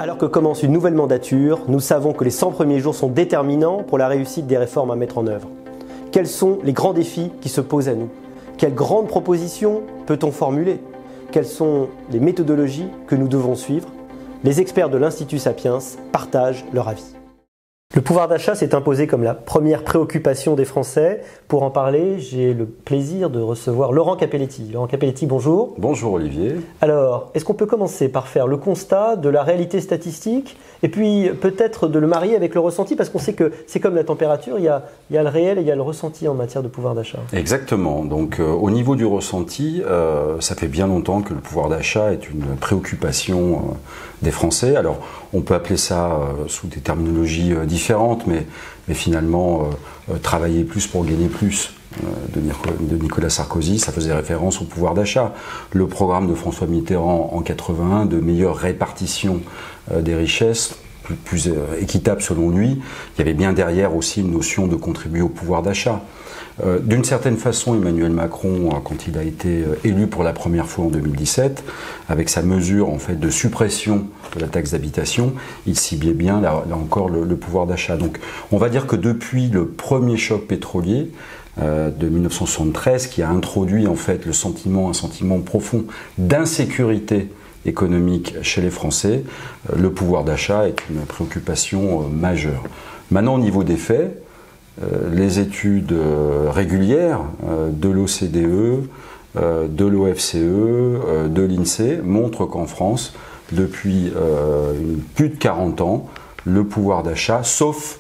Alors que commence une nouvelle mandature, nous savons que les 100 premiers jours sont déterminants pour la réussite des réformes à mettre en œuvre. Quels sont les grands défis qui se posent à nous? Quelles grandes propositions peut-on formuler? Quelles sont les méthodologies que nous devons suivre? Les experts de l'Institut Sapiens partagent leur avis. Le pouvoir d'achat s'est imposé comme la première préoccupation des Français. Pour en parler, j'ai le plaisir de recevoir Laurent Capelletti. Laurent Capelletti, bonjour. Bonjour Olivier. Alors, est-ce qu'on peut commencer par faire le constat de la réalité statistique et puis peut-être de le marier avec le ressenti, parce qu'on sait que c'est comme la température, il y a le réel et il y a le ressenti en matière de pouvoir d'achat. Exactement. Donc au niveau du ressenti, ça fait bien longtemps que le pouvoir d'achat est une préoccupation des Français. Alors on peut appeler ça sous des terminologies différentes, mais finalement travailler plus pour gagner plus de Nicolas Sarkozy, ça faisait référence au pouvoir d'achat. Le programme de François Mitterrand en 81 de meilleure répartition des richesses, plus équitable selon lui, il y avait bien derrière aussi une notion de contribuer au pouvoir d'achat. D'une certaine façon, Emmanuel Macron, quand il a été élu pour la première fois en 2017, avec sa mesure en fait de suppression de la taxe d'habitation, il ciblait bien là encore le pouvoir d'achat. Donc on va dire que depuis le premier choc pétrolier de 1973, qui a introduit en fait un sentiment profond d'insécurité économique chez les Français, le pouvoir d'achat est une préoccupation majeure. Maintenant, au niveau des faits, les études régulières de l'OCDE, de l'OFCE, de l'INSEE montrent qu'en France, depuis plus de 40 ans, le pouvoir d'achat, sauf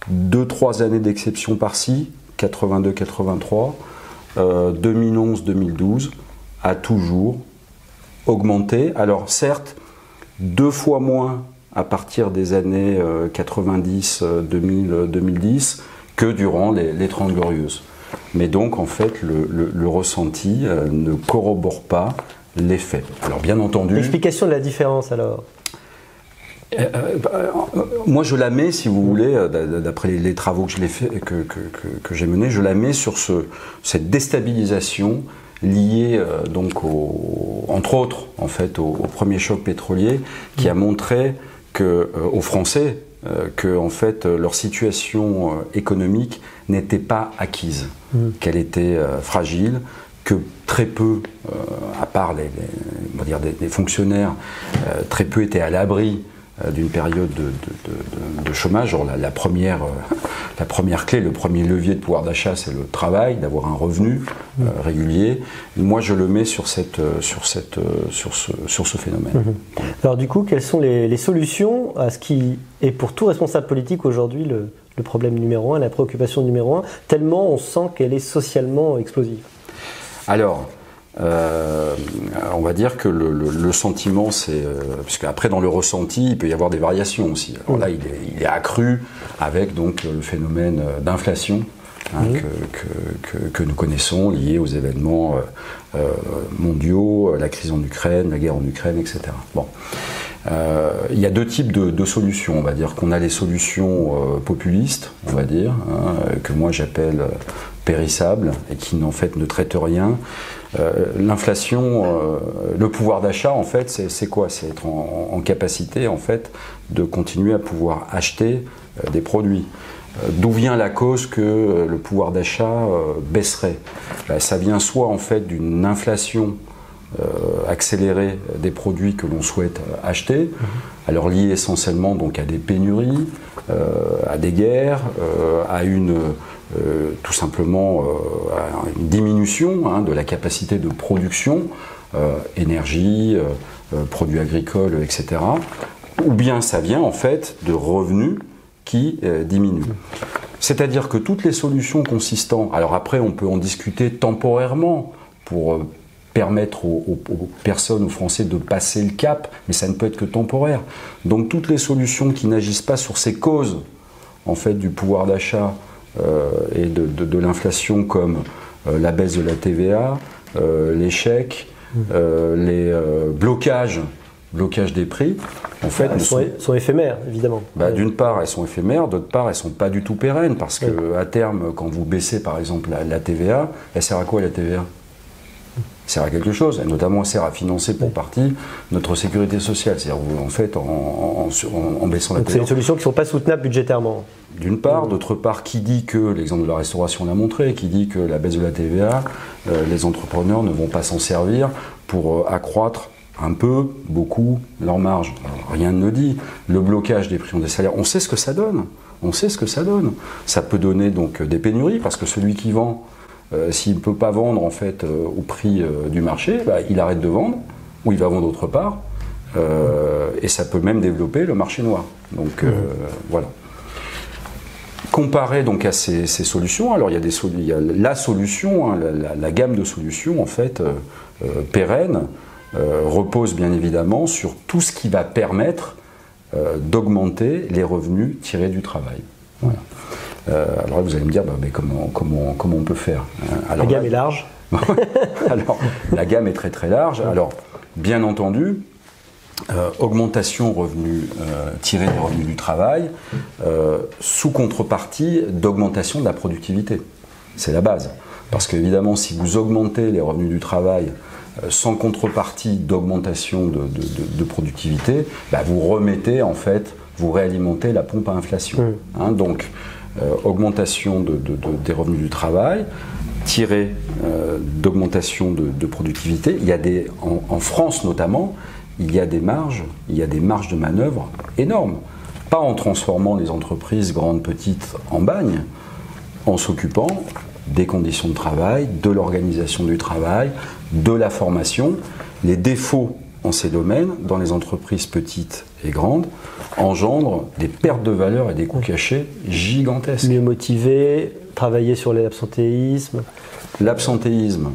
2-3 années d'exception par-ci, 82-83, 2011-2012, a toujours augmenté. Alors certes, 2 fois moins à partir des années 90, 2000, 2010 que durant les 30 Glorieuses. Mais donc en fait le ressenti ne corrobore pas les faits. Alors bien entendu... L'explication de la différence alors? Moi je la mets, si vous voulez, d'après les travaux que j'ai menés, je la mets sur cette déstabilisation liée donc entre autres en fait au premier choc pétrolier, qui a montré aux Français que en fait leur situation économique n'était pas acquise, qu'elle était fragile, que très peu, à part on va dire des fonctionnaires, très peu étaient à l'abri d'une période de chômage. Genre la première clé, le premier levier de pouvoir d'achat, c'est le travail, d'avoir un revenu régulier. Moi, je le mets sur ce phénomène. Alors du coup, quelles sont les solutions à ce qui est pour tout responsable politique aujourd'hui le problème numéro 1, la préoccupation numéro 1, tellement on sent qu'elle est socialement explosive? Alors, on va dire que le sentiment, c'est... puisque après, dans le ressenti, il peut y avoir des variations aussi. Alors là, il est accru avec donc, le phénomène d'inflation que nous connaissons, lié aux événements mondiaux, la crise en Ukraine, la guerre en Ukraine, etc. Bon. Il y a 2 types de solutions. On va dire qu'on a les solutions populistes, on va dire, que moi j'appelle périssables et qui en fait ne traitent rien. L'inflation, le pouvoir d'achat, en fait, c'est quoi? C'est être en capacité, en fait, de continuer à pouvoir acheter des produits. D'où vient la cause que le pouvoir d'achat baisserait? Ça vient soit en fait d'une inflation accélérée des produits que l'on souhaite acheter, alors lié essentiellement donc à des pénuries, à des guerres, à tout simplement à une diminution de la capacité de production, énergie, produits agricoles, etc. Ou bien ça vient en fait de revenus qui diminuent. C'est-à-dire que toutes les solutions consistant, alors après on peut en discuter temporairement pour permettre aux personnes, aux Français de passer le cap, mais ça ne peut être que temporaire. Donc toutes les solutions qui n'agissent pas sur ces causes en fait du pouvoir d'achat et de l'inflation, comme la baisse de la TVA, les chèques, les blocages des prix, en fait, sont éphémères, évidemment. D'une part, elles sont éphémères, d'autre part, elles ne sont pas du tout pérennes, parce qu'à terme, quand vous baissez par exemple la TVA, elle sert à quoi la TVA? sert à quelque chose, et notamment sert à financer pour partie notre sécurité sociale. C'est-à-dire, en fait, en baissant la Donc c'est des solutions qui ne sont pas soutenables budgétairement. D'une part, d'autre part, qui dit que, l'exemple de la restauration l'a montré, qui dit que la baisse de la TVA, les entrepreneurs ne vont pas s'en servir pour accroître un peu, beaucoup, leur marge. Alors, rien ne le dit. Le blocage des prix des salaires, on sait ce que ça donne. On sait ce que ça donne. Ça peut donner donc des pénuries, parce que celui qui vend, s'il ne peut pas vendre en fait au prix du marché, il arrête de vendre, ou il va vendre autre part, et ça peut même développer le marché noir. Donc voilà. Comparé donc à ces solutions, alors il y a la solution, hein, la gamme de solutions en fait pérenne, repose bien évidemment sur tout ce qui va permettre d'augmenter les revenus tirés du travail. Voilà. Alors là, vous allez me dire, mais comment on peut faire, hein? Alors, la gamme est large. Alors, la gamme est très très large. Alors, bien entendu, augmentation tirée des revenus du travail, sous contrepartie d'augmentation de la productivité. C'est la base. Parce qu'évidemment, si vous augmentez les revenus du travail sans contrepartie d'augmentation de productivité, vous remettez en fait, vous réalimentez la pompe à inflation. Hein, donc, augmentation des revenus du travail, tirée d'augmentation de productivité. Il y a en France notamment, il y a des marges de manœuvre énormes. Pas en transformant les entreprises grandes, petites en bagne, en s'occupant des conditions de travail, de l'organisation du travail, de la formation. Les défauts en ces domaines, dans les entreprises petites et grandes, engendrent des pertes de valeur et des coûts cachés gigantesques. Mieux motivé, travailler sur l'absentéisme. L'absentéisme,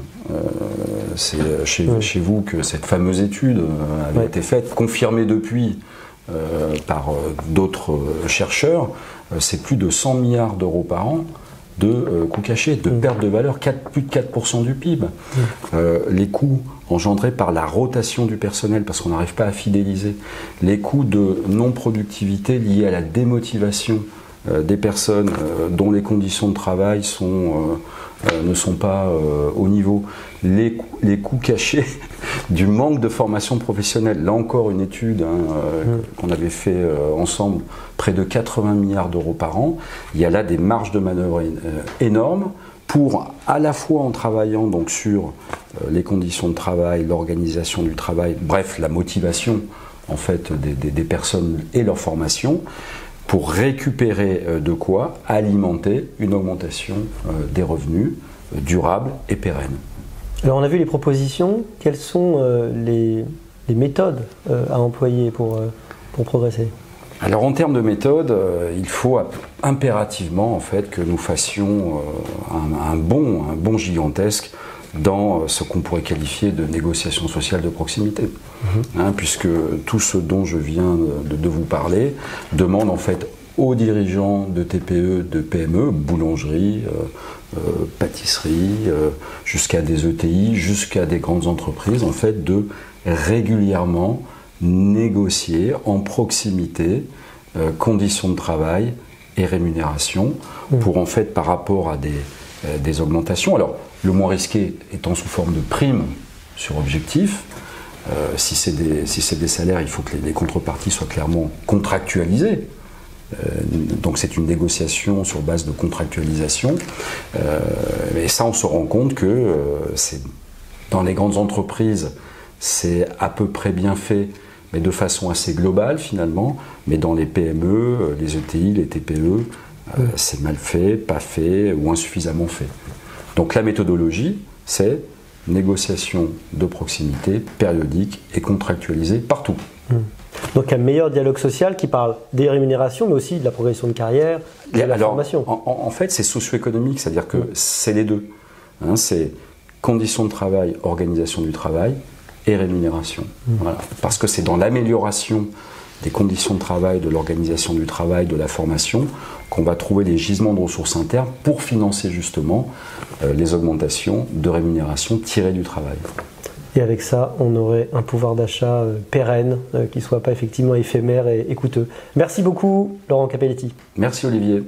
c'est chez vous que cette fameuse étude avait été faite, confirmée depuis par d'autres chercheurs, c'est plus de 100 milliards d'euros par an de coûts cachés, de perte de valeur, plus de 4% du PIB. Les coûts engendrés par la rotation du personnel, parce qu'on n'arrive pas à fidéliser, les coûts de non-productivité liés à la démotivation des personnes dont les conditions de travail ne sont pas au niveau, les coûts cachés du manque de formation professionnelle. Là encore, une étude qu'on avait fait ensemble, près de 80 milliards d'euros par an. Il y a là des marges de manœuvre énormes pour, à la fois en travaillant donc sur les conditions de travail, l'organisation du travail, bref, la motivation en fait des personnes et leur formation, pour récupérer de quoi alimenter une augmentation des revenus durable et pérenne. Alors on a vu les propositions, quelles sont les méthodes à employer pour progresser? Alors en termes de méthode, il faut impérativement en fait que nous fassions un bond gigantesque dans ce qu'on pourrait qualifier de négociation sociale de proximité. Puisque tout ce dont je viens de vous parler demande en fait aux dirigeants de TPE, de PME, boulangerie, pâtisserie, jusqu'à des ETI, jusqu'à des grandes entreprises, en fait, de régulièrement négocier en proximité conditions de travail et rémunération pour, en fait, par rapport à des augmentations. Alors, le moins risqué étant sous forme de primes sur objectif. Si c'est des salaires, il faut que les contreparties soient clairement contractualisées. Donc c'est une négociation sur base de contractualisation. Et ça, on se rend compte que dans les grandes entreprises, c'est à peu près bien fait, mais de façon assez globale finalement. Mais dans les PME, les ETI, les TPE, c'est mal fait, pas fait ou insuffisamment fait. Donc la méthodologie, c'est négociation de proximité, périodique et contractualisée partout. Donc un meilleur dialogue social qui parle des rémunérations, mais aussi de la progression de carrière, de la formation. En fait, c'est socio-économique, c'est-à-dire que c'est les deux. C'est conditions de travail, organisation du travail et rémunération. Voilà. Parce que c'est dans l'amélioration des conditions de travail, de l'organisation du travail, de la formation, qu'on va trouver les gisements de ressources internes pour financer justement les augmentations de rémunération tirées du travail. Et avec ça, on aurait un pouvoir d'achat pérenne, qui ne soit pas effectivement éphémère et coûteux. Merci beaucoup, Laurent Capelletti. Merci Olivier.